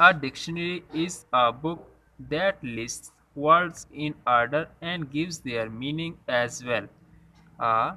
A dictionary is a book that lists words in order and gives their meaning as well. A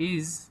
is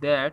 that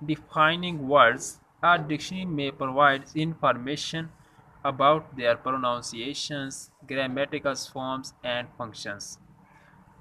defining words, a dictionary may provide information about their pronunciations, grammatical forms and functions.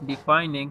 defining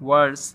words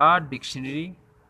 a dictionary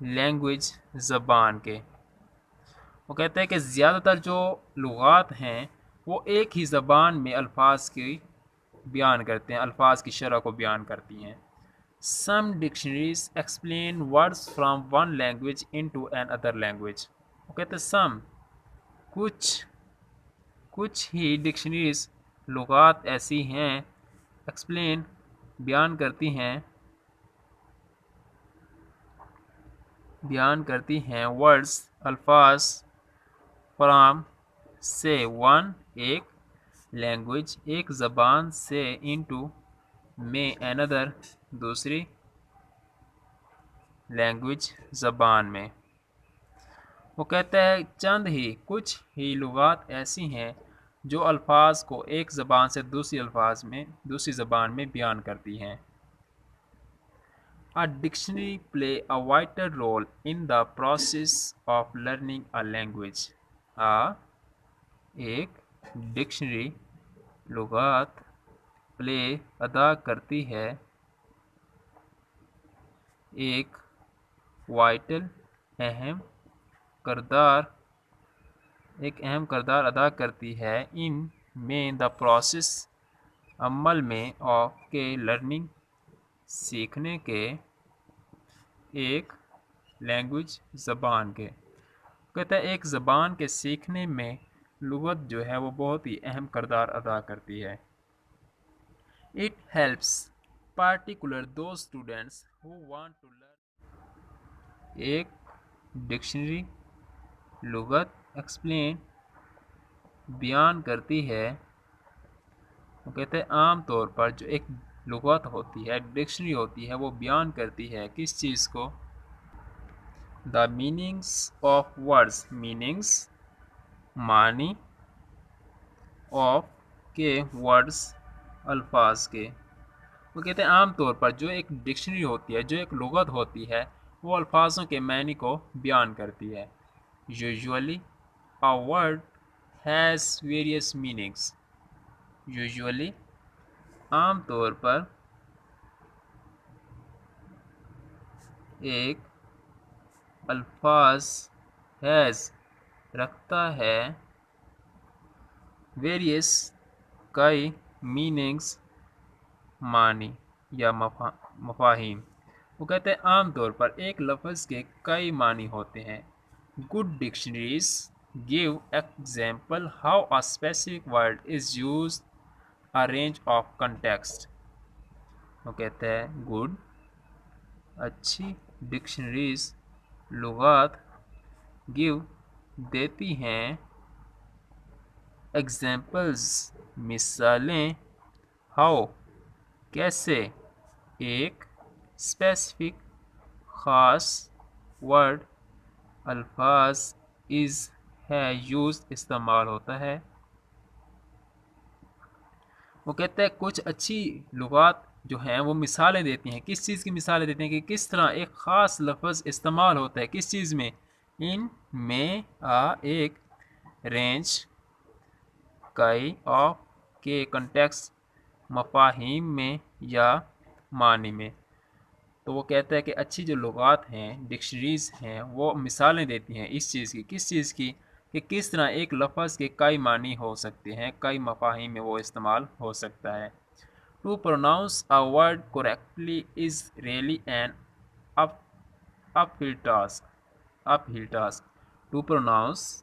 language زبان کے. وہ کہتے ہیں کہ زیادہ تر جو لغات ہیں وہ ایک ہی زبان میں الفاظ کی بیان کرتے ہیں، الفاظ کی شرح کو بیان کرتی ہیں. Some dictionaries explain words from one language into another language. وہ کہتے ہیں کچھ ہی ڈکشنریز لغات ایسی ہیں ایکسپلین بیان کرتی ہیں ورڈز الفاظ فرام سے ون ایک لینگویج ایک زبان سے انٹو میں another دوسری لینگویج زبان میں. وہ کہتا ہے کچھ ہی لغات ایسی ہیں جو الفاظ کو ایک زبان سے دوسری زبان میں بیان کرتی ہیں. A dictionary play a vital role in the process of learning a language. ایک ڈکشنری لغات پلے ادا کرتی ہے ایک وائٹل اہم کردار ادا کرتی ہے ان میں دا پروسیس عمل میں آف کے لرننگ سیکھنے کے ایک لینگویج زبان کے. کہتا ہے ایک زبان کے سیکھنے میں لغت جو ہے وہ بہت ہی اہم کردار ادا کرتی ہے. It helps particular those students who want to learn. ایک ڈکشنری لغت ایکسپلین بیان کرتی ہے. وہ کہتے ہیں عام طور پر جو ایک لغت ہوتی ہے ڈکشنری ہوتی ہے وہ بیان کرتی ہے کس چیز کو؟ The meanings of words meanings معنی آف کے ورڈز الفاظ کے. وہ کہتے ہیں عام طور پر جو ایک ڈکشنری ہوتی ہے جو ایک لغت ہوتی ہے وہ الفاظوں کے معنی کو بیان کرتی ہے. Usually a word has various meanings. Usually عام طور پر ایک الفاظ has رکھتا ہے various کئی meanings معنی یا مفاہیم. وہ کہتے ہیں عام طور پر ایک لفظ کے کئی معنی ہوتے ہیں. Good dictionaries give example how a specific word is used a range of context. وہ کہتے ہیں اچھی ڈکشنریز لغات دیتی ہیں examples مثالیں how کیسے ایک specific خاص word الفاظ ہے used استعمال ہوتا ہے. وہ کہتے ہیں کچھ اچھی لغات جو ہیں وہ مثالیں دیتی ہیں کس چیز کی مثالیں دیتی ہیں کہ کس طرح ایک خاص لفظ استعمال ہوتا ہے کس چیز میں ان میں ایک رینج کئی آف کے کنٹیکسٹ مفاہیم میں یا معنی میں. تو وہ کہتا ہے کہ اچھی جو لغات ہیں ڈکشنریز ہیں وہ مثالیں دیتی ہیں اس چیز کی کس چیز کی کہ کس طرح ایک لفظ کے کئی معنی ہو سکتے ہیں کئی مفاہیم میں وہ استعمال ہو سکتا ہے. To pronounce a word correctly is really an uphill task. To pronounce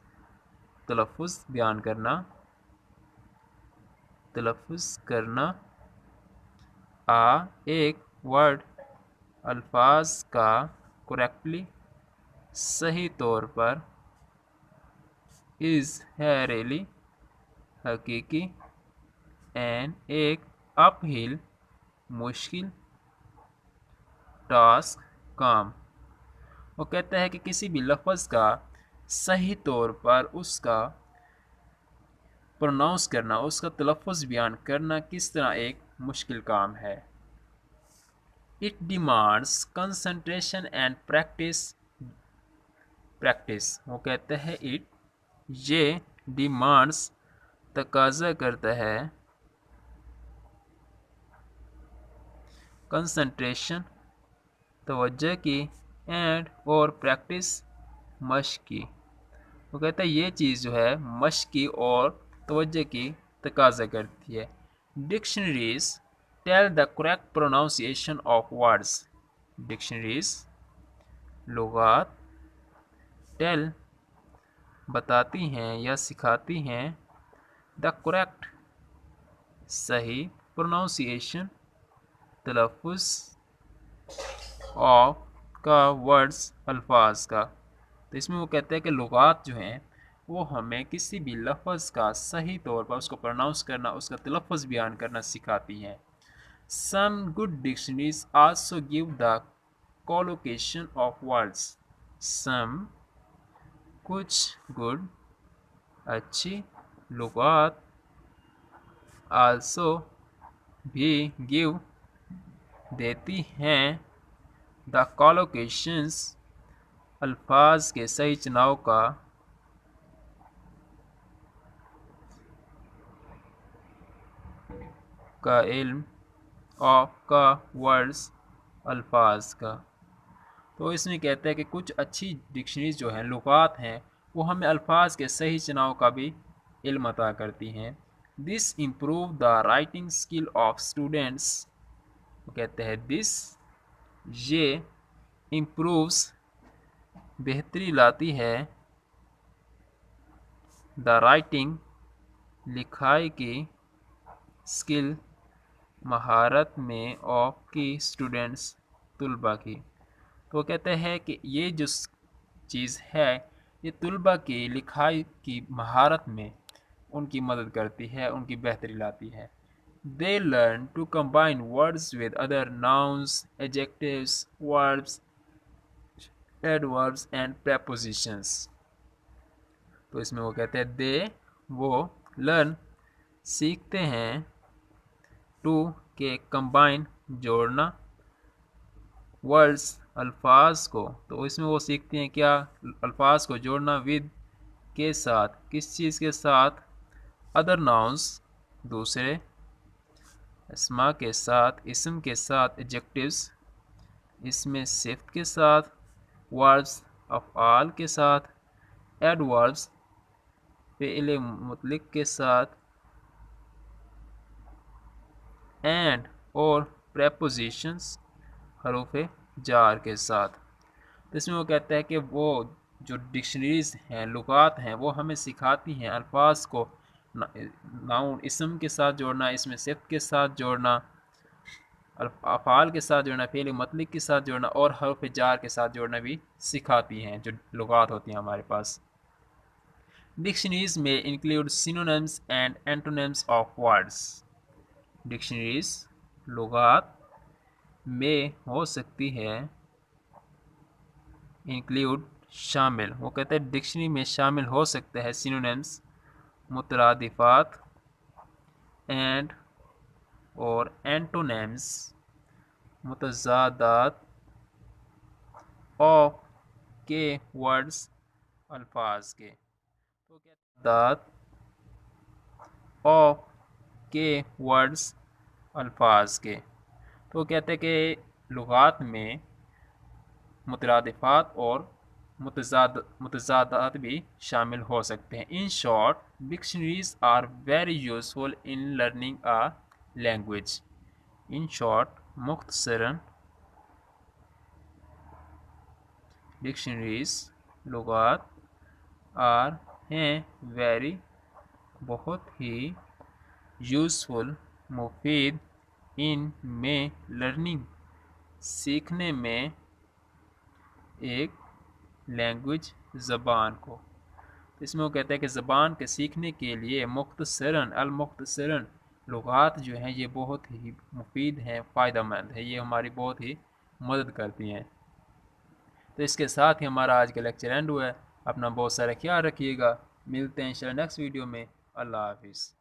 تلفظ بیان کرنا ایک ورڈ الفاظ کا کریکٹلی صحیح طور پر is ہے ریلی حقیقی and ایک اپ ہل مشکل ٹاسک کام. وہ کہتا ہے کہ کسی بھی لفظ کا صحیح طور پر اس کا پروناؤنس کرنا اس کا تلفظ بیان کرنا کس طرح ایک مشکل کام ہے. It demands concentration and practice. وہ کہتے ہیں یہ demands تقاضا کرتا ہے concentration توجہ کی اینڈ اور پریکٹس مشق کی. وہ کہتا ہے یہ چیز جو ہے مشق کی اور توجہ کی تقاضا کرتی ہے. Dictionaries tell the correct pronunciation of words. Dictionaries لغات ٹیل بتاتی ہیں یا سکھاتی ہیں دا کریکٹ صحیح پروناؤنسیشن تلفظ آف کا ورڈس الفاظ کا. تو اس میں وہ کہتے ہیں کہ لغات جو ہیں وہ ہمیں کسی بھی لفظ کا صحیح طور پر اس کو پروناؤنس کرنا اس کا تلفظ بیان کرنا سکھاتی ہیں. Some good dictionaries also give the collocation of words. Some کچھ گڈ اچھی لغات آلسو بھی گیو دیتی ہیں دا کولوکیشنز الفاظ کے صحیح چناؤ کا علم آف کا ورڈز الفاظ کا. تو اس میں کہتا ہے کہ کچھ اچھی ڈکشنریز جو ہیں لغات ہیں وہ ہمیں الفاظ کے صحیح چناؤ کا بھی علم عطا کرتی ہیں. This improve the writing skill of students. وہ کہتے ہیں دس یہ امپرووز بہتری لاتی ہے دا رائٹنگ لکھائی کی اسکل مہارت میں آف کی اسٹوڈینٹس طلباء کی. تو وہ کہتے ہیں کہ یہ جو چیز ہے یہ طلباء کی لکھائی کی مہارت میں ان کی مدد کرتی ہے ان کی بہتری لاتی ہے. They learn to combine words with other nouns, adjectives, verbs, adverbs and prepositions. تو اس میں وہ کہتے ہیں they وہ learn سیکھتے ہیں to کہ combine جوڑنا words الفاظ کو. تو اس میں وہ سیکھتے ہیں کیا الفاظ کو جوڑنا with کے ساتھ کس چیز کے ساتھ other nouns دوسرے اسما کے ساتھ اسم کے ساتھ adjectives اس میں صفت کے ساتھ verbs افعال کے ساتھ adverbs فعل مطلق کے ساتھ and اور prepositions حروف جار کے ساتھ. اس میں وہ کہتا ہے کہ وہ جو ڈکشنریز ہیں لغات ہیں وہ ہمیں سکھاتی ہیں الفاظ کو ناؤن اسم کے ساتھ جوڑنا اس میں صفت کے ساتھ جوڑنا افعال کے ساتھ جوڑنا فعل مطلق کے ساتھ جوڑنا اور حرف جار کے ساتھ جوڑنا بھی سکھاتی ہیں جو لغات ہوتی ہیں ہمارے پاس. ڈکشنریز میں include synonyms and antonyms of words. Dictionaries لغات میں ہو سکتی ہے انکلیوڈ شامل. وہ کہتے ہیں ڈکشنری میں شامل ہو سکتے ہیں سینونیمز مترادفات اینڈ اور اینٹونیمز متضادات آف کے ورڈز الفاظ کے. تو متضادات آف کے ورڈز الفاظ کے. تو کہتے ہیں کہ لغات میں مترادفات اور متضادات بھی شامل ہو سکتے ہیں. In short dictionaries are very useful in learning a language. In short مختصراً ڈکشنریز لغات آر ہیں ویری بہت ہی یوزفل مفید ان میں لرننگ سیکھنے میں ایک لینگویج زبان کو. اس میں وہ کہتے ہیں کہ زبان کے سیکھنے کے لیے المختصراً لغات جو ہیں یہ بہت ہی مفید ہیں فائدہ مند ہے یہ ہماری بہت ہی مدد کرتی ہیں. تو اس کے ساتھ ہی ہمارا آج کا لیکچر اینڈ ہوا ہے. اپنا بہت سارا خیال رکھیے گا. ملتے ہیں انشاءاللہ نیکسٹ ویڈیو میں. اللہ حافظ.